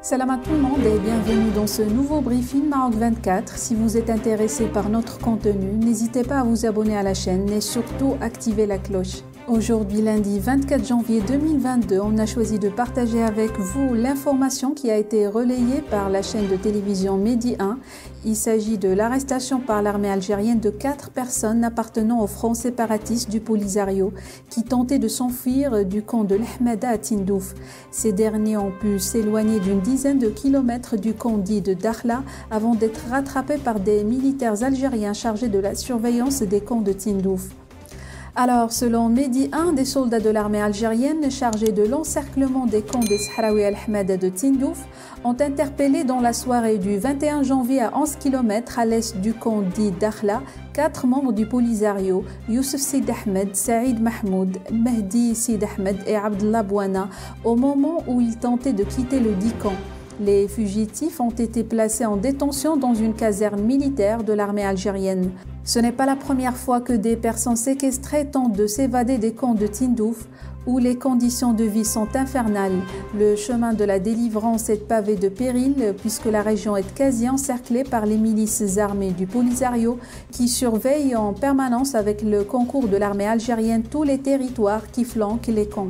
Salam à tout le monde et bienvenue dans ce nouveau briefing Maroc 24. Si vous êtes intéressé par notre contenu, n'hésitez pas à vous abonner à la chaîne et surtout activer la cloche. Aujourd'hui, lundi 24 janvier 2022, on a choisi de partager avec vous l'information qui a été relayée par la chaîne de télévision Medi 1. Il s'agit de l'arrestation par l'armée algérienne de 4 personnes appartenant au front séparatiste du Polisario qui tentaient de s'enfuir du camp de l'Ahmada à Tindouf. Ces derniers ont pu s'éloigner d'une dizaine de kilomètres du camp dit de Dakhla avant d'être rattrapés par des militaires algériens chargés de la surveillance des camps de Tindouf. Alors, selon Medi 1, des soldats de l'armée algérienne chargés de l'encerclement des camps des Sahraouis al-Ahmada de Tindouf ont interpellé dans la soirée du 21 janvier à 11 km à l'est du camp dit Dakhla 4 membres du Polisario, Youssef Sid Ahmed, Saïd Mahmoud, Mehdi Sid Ahmed et Abdallah Bouana, au moment où ils tentaient de quitter le dit camp. Les fugitifs ont été placés en détention dans une caserne militaire de l'armée algérienne. Ce n'est pas la première fois que des personnes séquestrées tentent de s'évader des camps de Tindouf où les conditions de vie sont infernales. Le chemin de la délivrance est pavé de périls puisque la région est quasi encerclée par les milices armées du Polisario qui surveillent en permanence avec le concours de l'armée algérienne tous les territoires qui flanquent les camps.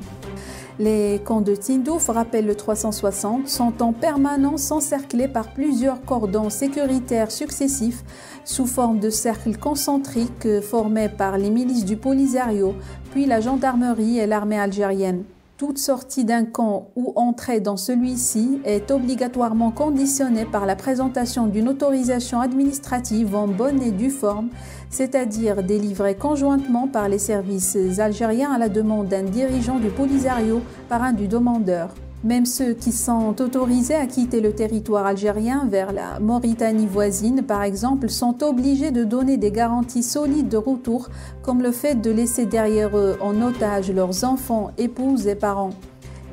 Les camps de Tindouf, rappelle le 360, sont en permanence encerclés par plusieurs cordons sécuritaires successifs sous forme de cercles concentriques formés par les milices du Polisario, puis la gendarmerie et l'armée algérienne. Toute sortie d'un camp ou entrée dans celui-ci est obligatoirement conditionnée par la présentation d'une autorisation administrative en bonne et due forme, c'est-à-dire délivrée conjointement par les services algériens à la demande d'un dirigeant du Polisario par un du demandeur. Même ceux qui sont autorisés à quitter le territoire algérien vers la Mauritanie voisine, par exemple, sont obligés de donner des garanties solides de retour, comme le fait de laisser derrière eux en otage leurs enfants, épouses et parents.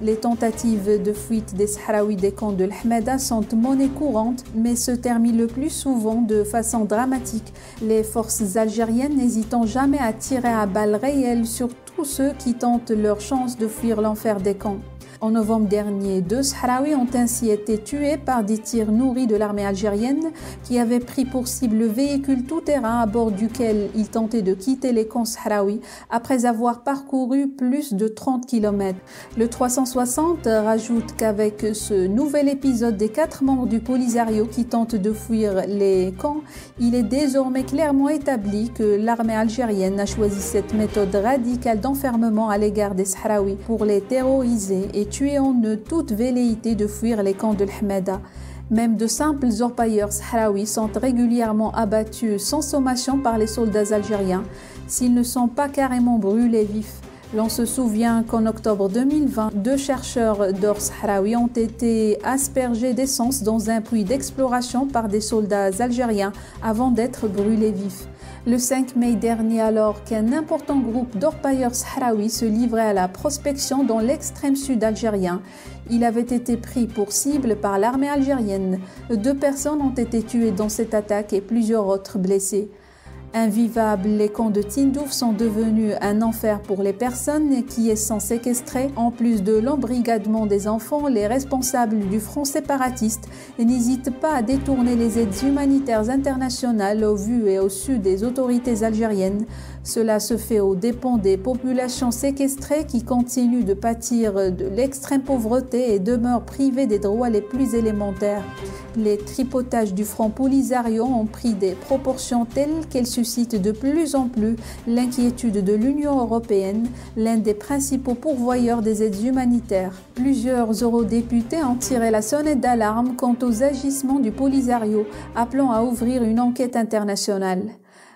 Les tentatives de fuite des Sahraouis des camps de l'Ahmada sont monnaie courante, mais se terminent le plus souvent de façon dramatique, les forces algériennes n'hésitant jamais à tirer à balles réelles sur tous ceux qui tentent leur chance de fuir l'enfer des camps. En novembre dernier, 2 Sahraouis ont ainsi été tués par des tirs nourris de l'armée algérienne qui avait pris pour cible le véhicule tout-terrain à bord duquel ils tentaient de quitter les camps sahraouis après avoir parcouru plus de 30 km. Le 360 rajoute qu'avec ce nouvel épisode des 4 membres du Polisario qui tentent de fuir les camps, il est désormais clairement établi que l'armée algérienne a choisi cette méthode radicale d'enfermement à l'égard des Sahraouis pour les terroriser et tuer en eux toute velléité de fuir les camps de l'Ahmada. Même de simples orpailleurs sahraouis sont régulièrement abattus sans sommation par les soldats algériens s'ils ne sont pas carrément brûlés vifs. L'on se souvient qu'en octobre 2020, 2 chercheurs d'or sahraouis ont été aspergés d'essence dans un puits d'exploration par des soldats algériens avant d'être brûlés vifs. Le 5 mai dernier, alors qu'un important groupe d'orpailleurs sahraouis se livrait à la prospection dans l'extrême sud algérien, il avait été pris pour cible par l'armée algérienne. 2 personnes ont été tuées dans cette attaque et plusieurs autres blessées. Invivables, les camps de Tindouf sont devenus un enfer pour les personnes qui y sont séquestrées. En plus de l'embrigadement des enfants, les responsables du front séparatiste n'hésitent pas à détourner les aides humanitaires internationales au vu et au su des autorités algériennes. Cela se fait aux dépens des populations séquestrées qui continuent de pâtir de l'extrême pauvreté et demeurent privées des droits les plus élémentaires. Les tripotages du front Polisario ont pris des proportions telles qu'elles suscitent de plus en plus l'inquiétude de l'Union européenne, l'un des principaux pourvoyeurs des aides humanitaires. Plusieurs eurodéputés ont tiré la sonnette d'alarme quant aux agissements du Polisario, appelant à ouvrir une enquête internationale.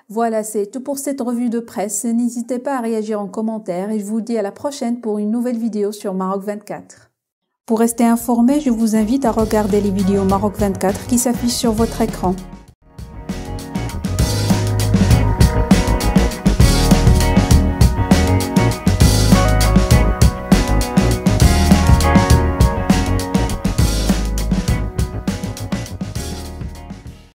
Voilà, c'est tout pour cette revue de presse. N'hésitez pas à réagir en commentaire et je vous dis à la prochaine pour une nouvelle vidéo sur Maroc 24. Pour rester informé, je vous invite à regarder les vidéos Maroc 24 qui s'affichent sur votre écran.